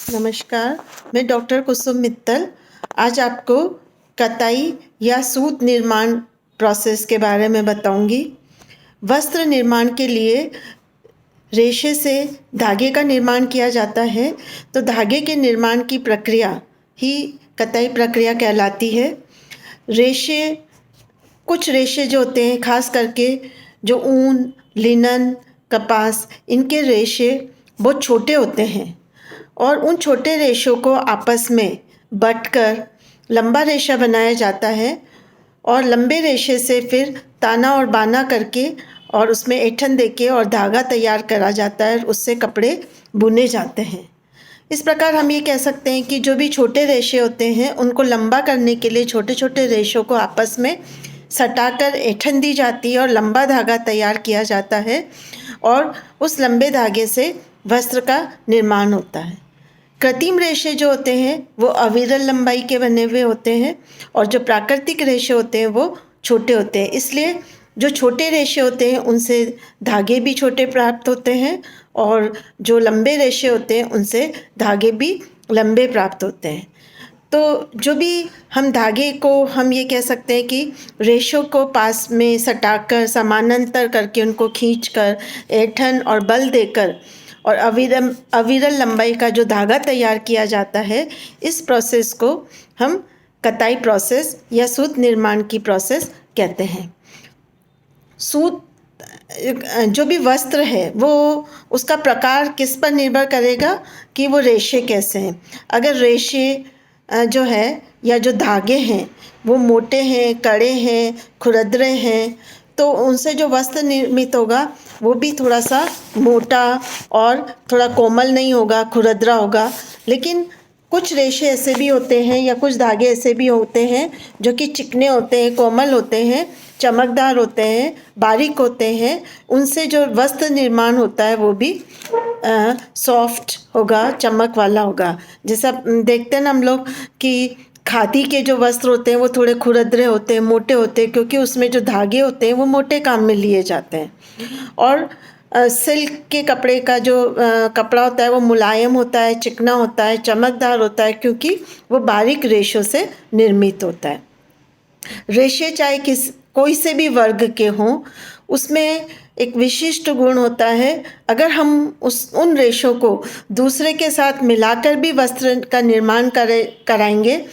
नमस्कार, मैं डॉक्टर कुसुम मित्तल आज आपको कताई या सूत निर्माण प्रोसेस के बारे में बताऊंगी। वस्त्र निर्माण के लिए रेशे से धागे का निर्माण किया जाता है, तो धागे के निर्माण की प्रक्रिया ही कताई प्रक्रिया कहलाती है। कुछ रेशे जो होते हैं, खास करके जो ऊन, लिनन, कपास, इनके रेशे बहुत छोटे होते हैं और उन छोटे रेशों को आपस में बँटकर लंबा रेशा बनाया जाता है और लंबे रेशे से फिर ताना और बाना करके और उसमें ऐंठन देके और धागा तैयार करा जाता है, उससे कपड़े बुने जाते हैं। इस प्रकार हम ये कह सकते हैं कि जो भी छोटे रेशे होते हैं, उनको लंबा करने के लिए छोटे छोटे रेशों को आपस में सटाकर ऐंठन दी जाती है और लंबा धागा तैयार किया जाता है और उस लंबे धागे से वस्त्र का निर्माण होता है। कृत्रिम रेशे जो होते हैं वो अविरल लंबाई के बने हुए होते हैं और जो प्राकृतिक रेशे होते हैं वो छोटे होते हैं। इसलिए जो छोटे रेशे होते हैं उनसे धागे भी छोटे प्राप्त होते हैं और जो लंबे रेशे होते हैं उनसे धागे भी लंबे प्राप्त होते हैं। तो जो भी हम धागे को हम ये कह सकते हैं कि रेशों को पास में सटाकर समानांतर करके उनको खींचकर ऐंठन और बल देकर और अविरल लंबाई का जो धागा तैयार किया जाता है, इस प्रोसेस को हम कताई प्रोसेस या सूत निर्माण की प्रोसेस कहते हैं। सूत जो भी वस्त्र है वो उसका प्रकार किस पर निर्भर करेगा कि वो रेशे कैसे हैं। अगर रेशे जो है या जो धागे हैं वो मोटे हैं, कड़े हैं, खुरदरे हैं, तो उनसे जो वस्त्र निर्मित होगा वो भी थोड़ा सा मोटा और थोड़ा कोमल नहीं होगा, खुरदरा होगा। लेकिन कुछ रेशे ऐसे भी होते हैं या कुछ धागे ऐसे भी होते हैं जो कि चिकने होते हैं, कोमल होते हैं, चमकदार होते हैं, बारीक होते हैं। उनसे जो वस्त्र निर्माण होता है वो भी सॉफ्ट होगा, चमक वाला होगा। जैसा देखते हैं ना हम लोग कि खादी के जो वस्त्र होते हैं वो थोड़े खुरदरे होते हैं, मोटे होते हैं, क्योंकि उसमें जो धागे होते हैं वो मोटे काम में लिए जाते हैं। और सिल्क के कपड़े का जो कपड़ा होता है वो मुलायम होता है, चिकना होता है, चमकदार होता है, क्योंकि वो बारीक रेशों से निर्मित होता है। रेशे चाहे कोई से भी वर्ग के हों, उसमें एक विशिष्ट गुण होता है। अगर हम उन रेशों को दूसरे के साथ मिलाकर भी वस्त्र का निर्माण कराएंगे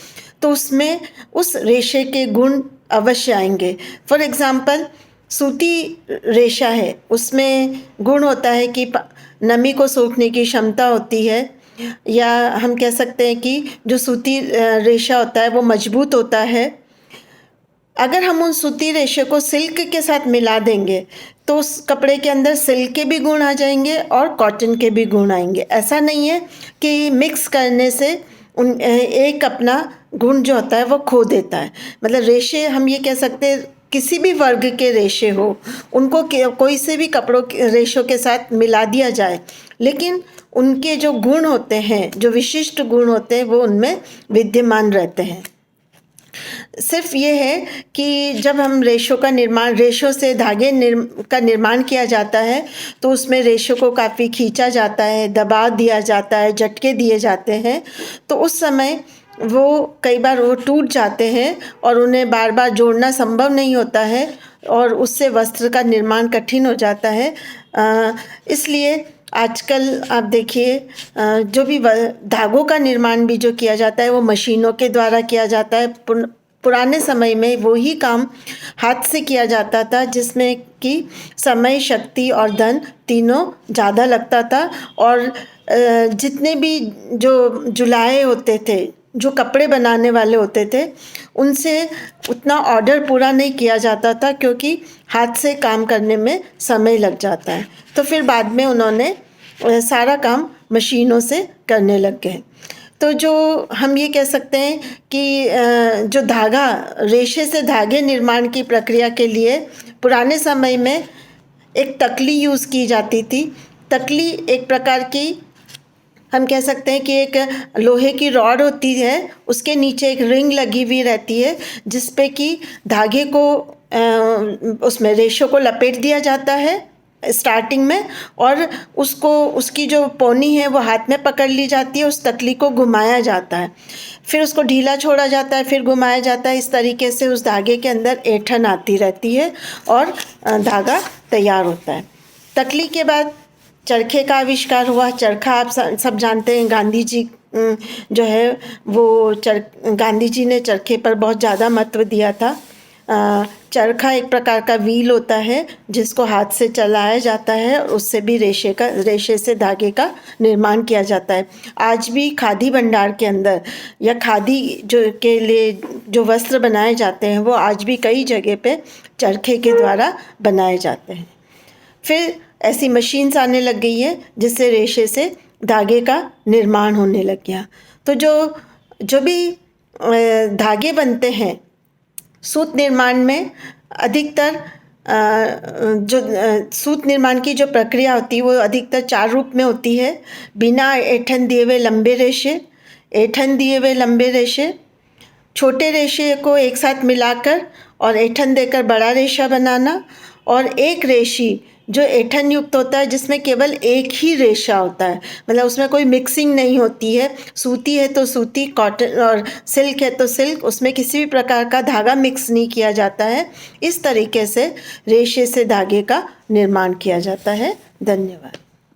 तो उसमें उस रेशे के गुण अवश्य आएंगे। फॉर एग्ज़ाम्पल, सूती रेशा है, उसमें गुण होता है कि नमी को सोखने की क्षमता होती है, या हम कह सकते हैं कि जो सूती रेशा होता है वो मजबूत होता है। अगर हम उन सूती रेशे को सिल्क के साथ मिला देंगे तो उस कपड़े के अंदर सिल्क के भी गुण आ जाएंगे और कॉटन के भी गुण आएंगे। ऐसा नहीं है कि मिक्स करने से एक अपना गुण जो होता है वो खो देता है। मतलब रेशे हम ये कह सकते हैं किसी भी वर्ग के रेशे हो, उनको कोई से भी कपड़ों के रेशों के साथ मिला दिया जाए, लेकिन उनके जो गुण होते हैं, जो विशिष्ट गुण होते हैं, वो उनमें विद्यमान रहते हैं। सिर्फ ये है कि जब हम रेशों से धागे का निर्माण किया जाता है तो उसमें रेशों को काफ़ी खींचा जाता है, दबाव दिया जाता है, झटके दिए जाते हैं, तो उस समय वो कई बार वो टूट जाते हैं और उन्हें बार बार जोड़ना संभव नहीं होता है और उससे वस्त्र का निर्माण कठिन हो जाता है। इसलिए आजकल आप देखिए जो भी धागों का निर्माण भी जो किया जाता है वो मशीनों के द्वारा किया जाता है। पुराने समय में वो ही काम हाथ से किया जाता था, जिसमें कि समय, शक्ति और धन तीनों ज़्यादा लगता था और जितने भी जो जुलाहे होते थे, जो कपड़े बनाने वाले होते थे, उनसे उतना ऑर्डर पूरा नहीं किया जाता था, क्योंकि हाथ से काम करने में समय लग जाता है। तो फिर बाद में उन्होंने सारा काम मशीनों से करने लग गए। तो जो हम ये कह सकते हैं कि जो धागा, रेशे से धागे निर्माण की प्रक्रिया के लिए पुराने समय में एक तकली यूज़ की जाती थी। तकली एक प्रकार की, हम कह सकते हैं कि एक लोहे की रॉड होती है, उसके नीचे एक रिंग लगी हुई रहती है, जिस पे कि धागे को उसमें रेशों को लपेट दिया जाता है स्टार्टिंग में, और उसको उसकी जो पोनी है वो हाथ में पकड़ ली जाती है, उस तकली को घुमाया जाता है, फिर उसको ढीला छोड़ा जाता है, फिर घुमाया जाता है। इस तरीके से उस धागे के अंदर ऐंठन आती रहती है और धागा तैयार होता है। तकली के बाद चरखे का आविष्कार हुआ। चरखा आप सब जानते हैं, गांधी जी जो है वो गांधी जी ने चरखे पर बहुत ज़्यादा महत्व दिया था। चरखा एक प्रकार का व्हील होता है जिसको हाथ से चलाया जाता है, और उससे भी रेशे से धागे का निर्माण किया जाता है। आज भी खादी भंडार के अंदर या खादी जो के लिए जो वस्त्र बनाए जाते हैं वो आज भी कई जगह पे चरखे के द्वारा बनाए जाते हैं। फिर ऐसी मशीन्स आने लग गई है जिससे रेशे से धागे का निर्माण होने लग गया। तो जो भी धागे बनते हैं सूत निर्माण में, अधिकतर सूत निर्माण की जो प्रक्रिया होती है वो अधिकतर 4 रूप में होती है। बिना ऐंठन दिए हुए लंबे रेशे, ऐंठन दिए हुए लंबे रेशे, छोटे रेशे को एक साथ मिलाकर और ऐंठन देकर बड़ा रेशा बनाना, और एक रेशी जो ऐंठन युक्त होता है जिसमें केवल एक ही रेशा होता है, मतलब उसमें कोई मिक्सिंग नहीं होती है। सूती है तो सूती, कॉटन और सिल्क है तो सिल्क, उसमें किसी भी प्रकार का धागा मिक्स नहीं किया जाता है। इस तरीके से रेशे से धागे का निर्माण किया जाता है। धन्यवाद।